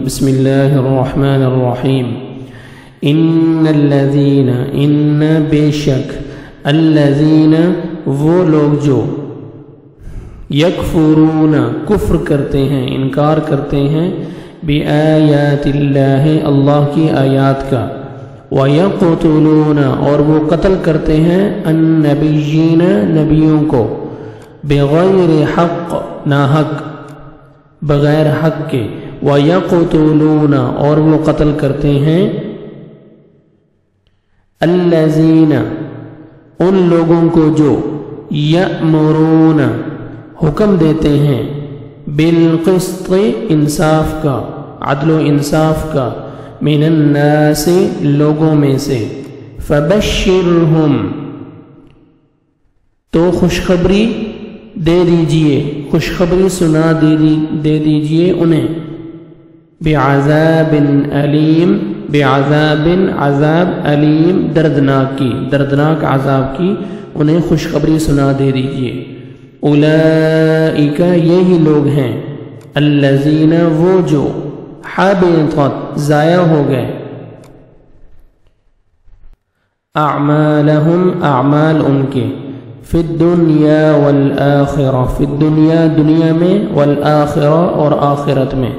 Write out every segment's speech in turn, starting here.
بسم اللہ الرحمن الرحیم ان الذین ان بے شک الذین وہ لوگ جو یکفرون کفر کرتے ہیں انکار کرتے ہیں بآیات اللہ اللہ کی آیات کا وَيَقْتُلُونَ اور وہ قتل کرتے ہیں النبیین نبیوں کو بغیر حق ناحق بغیر حق کے وَيَقْتُلُونَ اور وہ قتل کرتے ہیں الذین ان لوگوں کو جو یأمرون حکم دیتے ہیں بالقسط انصاف کا عدل و انصاف کا من الناس لوگوں میں سے فبشرہم تو خوشخبری دے دیجئے خوشخبری سنا دے دیجئے انہیں بعذاب علیم بعذاب عذاب علیم دردناک عذاب کی انہیں خوشخبری سنا دے دیجئے اولئک یہی لوگ ہیں الذین وہ جو حبطت ضائع ہو گئے اعمالہم اعمال ان کے فی الدنیا والآخرہ فی الدنیا دنیا میں والآخرہ اور آخرت میں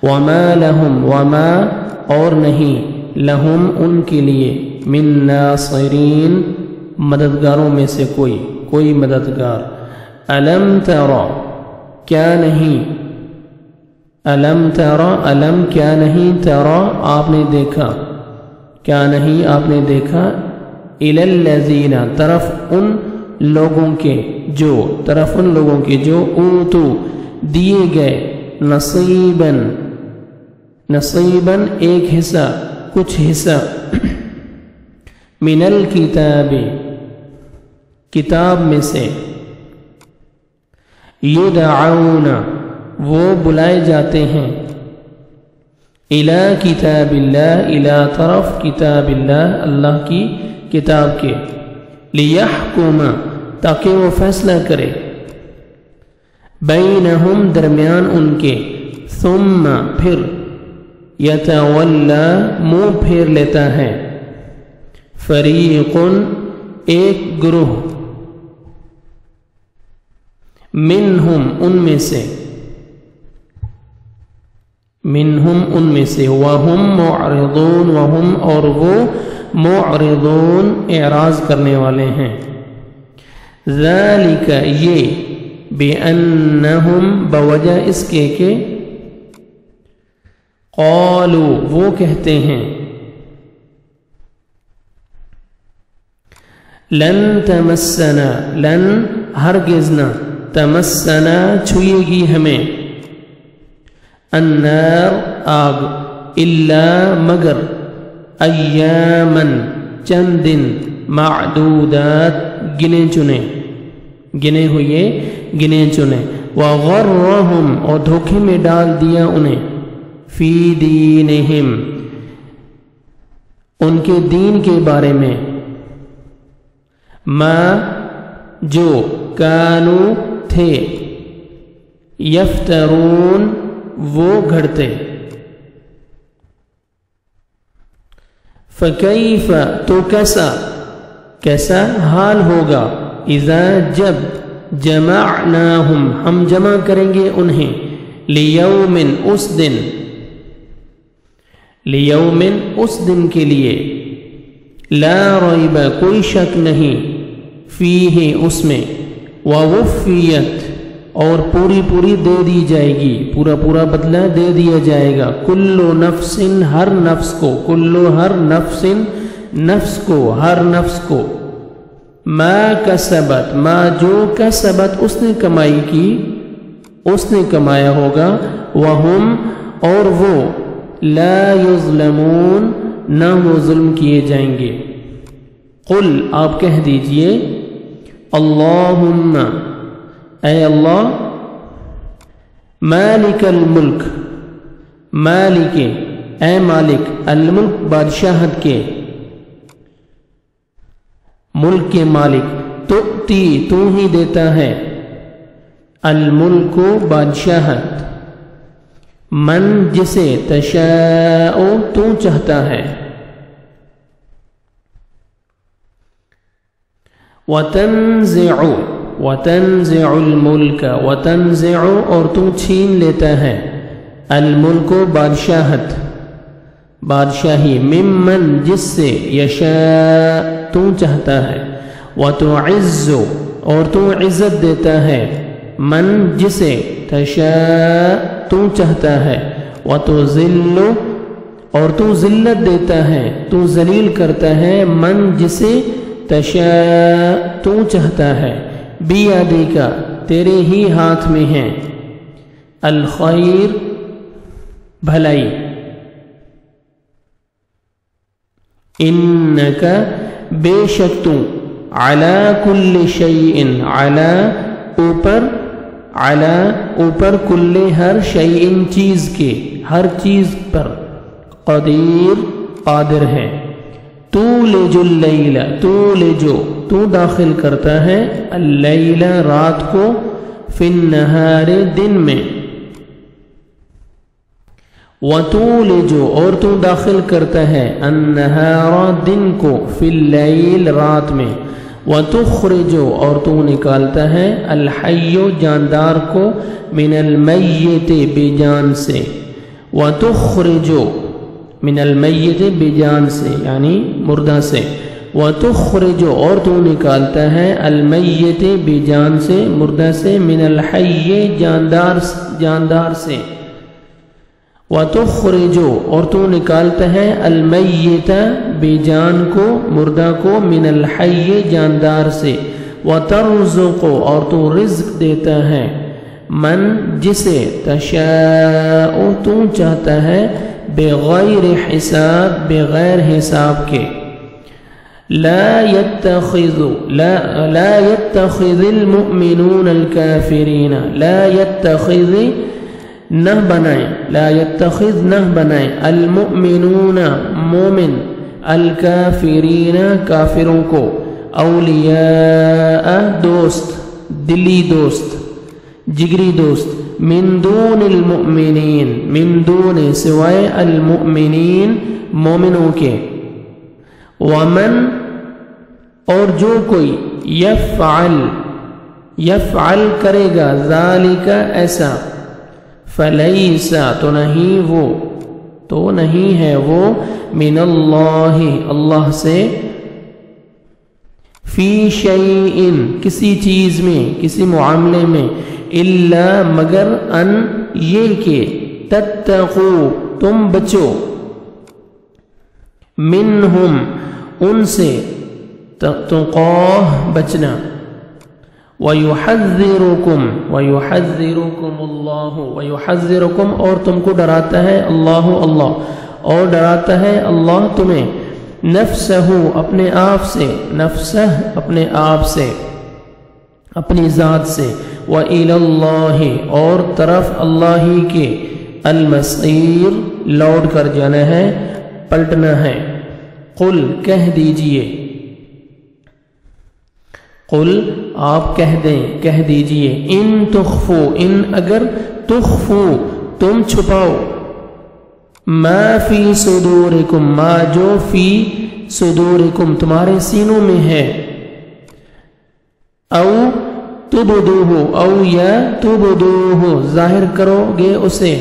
وما لہم وما اور نہیں لہم ان کے لیے من ناصرین مددگاروں میں سے کوئی مددگار الم ترى کیا نہیں الم ترى الم کیا نہیں ترى آپ نے دیکھا کیا نہیں آپ نے دیکھا الی الذین طرف ان لوگوں کے جو اوتو دیے گئے نصیباً ایک حصہ کچھ حصہ من الکتاب کتاب میں سے یدعون وہ بلائے جاتے ہیں الی کتاب اللہ الی طرف کتاب اللہ اللہ کی کتاب کے لیحکم تاکہ وہ فیصلہ کرے بینہم درمیان ان کے ثم پھر یتولا منہ پھیر لیتا ہے فریق ایک گروہ منہم ان میں سے وہم معرضون وہم اور وہ معرضون اعراض کرنے والے ہیں ذالک یہ بأنہم بوجہ اس کے کہ قالوا وہ کہتے ہیں لن تمسنا لن ہرگز نہ تمسنا چھوئے گی ہمیں النار آگ الا مگر ایامن چند دن معدودات گنے چنے وغرہم اور دھوکے میں ڈال دیا انہیں فی دینہم ان کے دین کے بارے میں ما جو کانو تھے یفترون وہ گھڑتے فکیف تو کیسا حال ہوگا اذا جب جمعناہم ہم جمع کریں گے انہیں لیومن اس دن کے لیے لا ریب کوئی شک نہیں فیہ اس میں ووفیت اور پوری دے دی جائے گی پورا بدلہ دے دیا جائے گا کل نفس ہر نفس کو ما کسبت ما جو کسبت اس نے کمائی کی اس نے کمایا ہوگا وہم اور وہ لا یظلمون نہ وہ ظلم کیے جائیں گے قل آپ کہہ دیجئے اللہم اے اللہ مالک الملک مالک اے مالک الملک بادشاہت کے ملک کے مالک تو ہی دیتا ہے الملک بادشاہت من جسے تشاء تو چاہتا ہے وتنزع الملک وتنزع اور تو چھین لیتا ہے الملک بادشاہی ممن جس سے یشاء تو چاہتا ہے وتعز اور تو عزت دیتا ہے من جسے تشاء تو چاہتا ہے وتذل اور تو ذلت دیتا ہے تو ذلیل کرتا ہے من جسے تشاء تو چاہتا ہے بیادیک تیرے ہی ہاتھ میں ہے الخیر بھلائی انک بے شک تو علی کل شیء اوپر کل ہر شیء چیز کے ہر چیز پر قادر ہے تولج اللیل تو داخل کرتا ہے اللیل رات کو فی النہار دن میں وتولج اور تو داخل کرتا ہے النہار دن کو فی اللیل رات میں وتخرج اور تو نکالتا ہے الحی جاندار کو من المیت بجان سے وتخرج من المیت بجان سے یعنی مردہ سے وتخرج اور تو نکالتا ہے المیت بجان سے مردہ سے من الحی جاندار سے وتخرج اور تو نکالتا ہے المیت بجان کو مردہ کو من الحی جاندار سے وترزق اور تو رزق دیتا ہے من جسے تشاء تو چاہتا ہے بغیر حساب بغیر حساب کے لا يتخذ المؤمنون الكافرین لا يتخذ نہ بنائیں المؤمنون مومن الکافرین کافروں کو اولیاء دوست دلی دوست جگری دوست من دون المؤمنین من دون سوائے المؤمنین مومنوں کے ومن اور جو کوئی یفعل کرے گا ذالک ایسا فلیسا تو نہیں ہے وہ من اللہ سے فی شیئن کسی چیز میں کسی معاملے میں الا مگر ان یہ کہ تتقو تم بچو منہم ان سے تقاہ بچنا وَيُحَذِّرُكُمْ اللَّهُ وَيُحَذِّرُكُمْ اور تم کو ڈراتا ہے اللہ اور ڈراتا ہے اللہ تمہیں نفسہ اپنے آپ سے اپنی ذات سے وَإِلَى اللَّهِ اور طرف اللہ ہی کے المصیر لوٹ کر جانا ہے پلٹنا ہے قل کہہ دیجئے قل آپ کہہ دیجئے ان تخفو ان اگر تخفو تم چھپاؤ ما فی صدورکم ما جو فی صدورکم تمہارے سینوں میں ہے او تبدوہ او یا تبدوہ ظاہر کرو گے اسے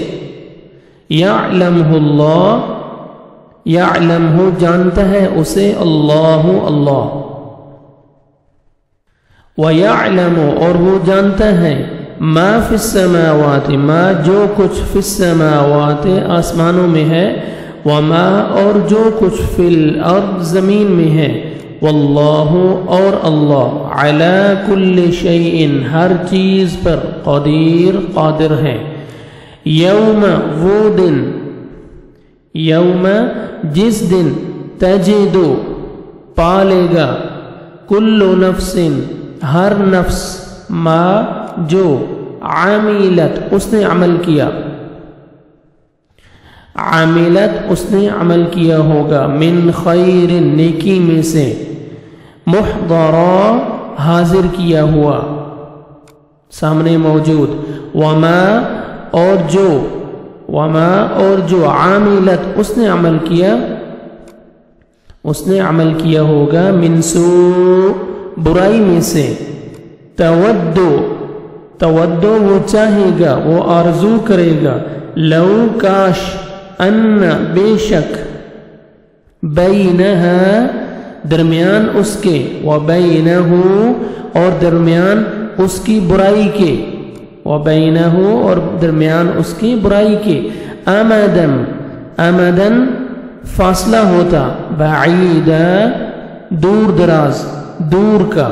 یعلمہ اللہ یعلمہ جانتا ہے اسے اللہ وَيَعْلَمُ اور وہ جانتا ہے ما فی السماوات ما جو کچھ فی السماوات آسمانوں میں ہے وما اور جو کچھ فی الارض زمین میں ہے واللہ اور اللہ علی کل شیء ہر چیز پر قادر ہے یوم وہ دن یوم جس دن تجدو پالے گا کل نفس ہر نفس ما جو عاملت اس نے عمل کیا ہوگا من خیر نیکی میں سے محضرا حاضر کیا ہوا سامنے موجود وما اور جو وما اور جو عاملت اس نے عمل کیا ہوگا من سوء برائی میں سے تودو وہ چاہے گا وہ آرزو کرے گا لو کاش ان بے شک بینہا درمیان اس کے وبینہ اور درمیان اس کی برائی کے وبینہ اور درمیان اس کی برائی کے امدن فاصلہ ہوتا بعیدہ دور دراز دور کا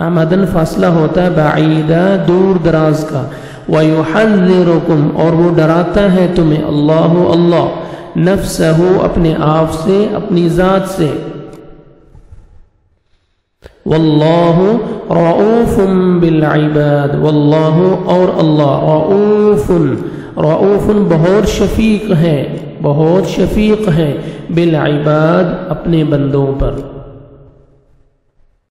امدن فاصلہ ہوتا بعیدہ دور دراز کا وَيُحَذِّرُكُمْ اور وہ ڈراتا ہے تمہیں اللہ نفسہ اپنے آپ سے اپنی ذات سے واللہ رؤوف بالعباد واللہ اور اللہ رؤوف بہت شفیق ہے بالعباد اپنے بندوں پر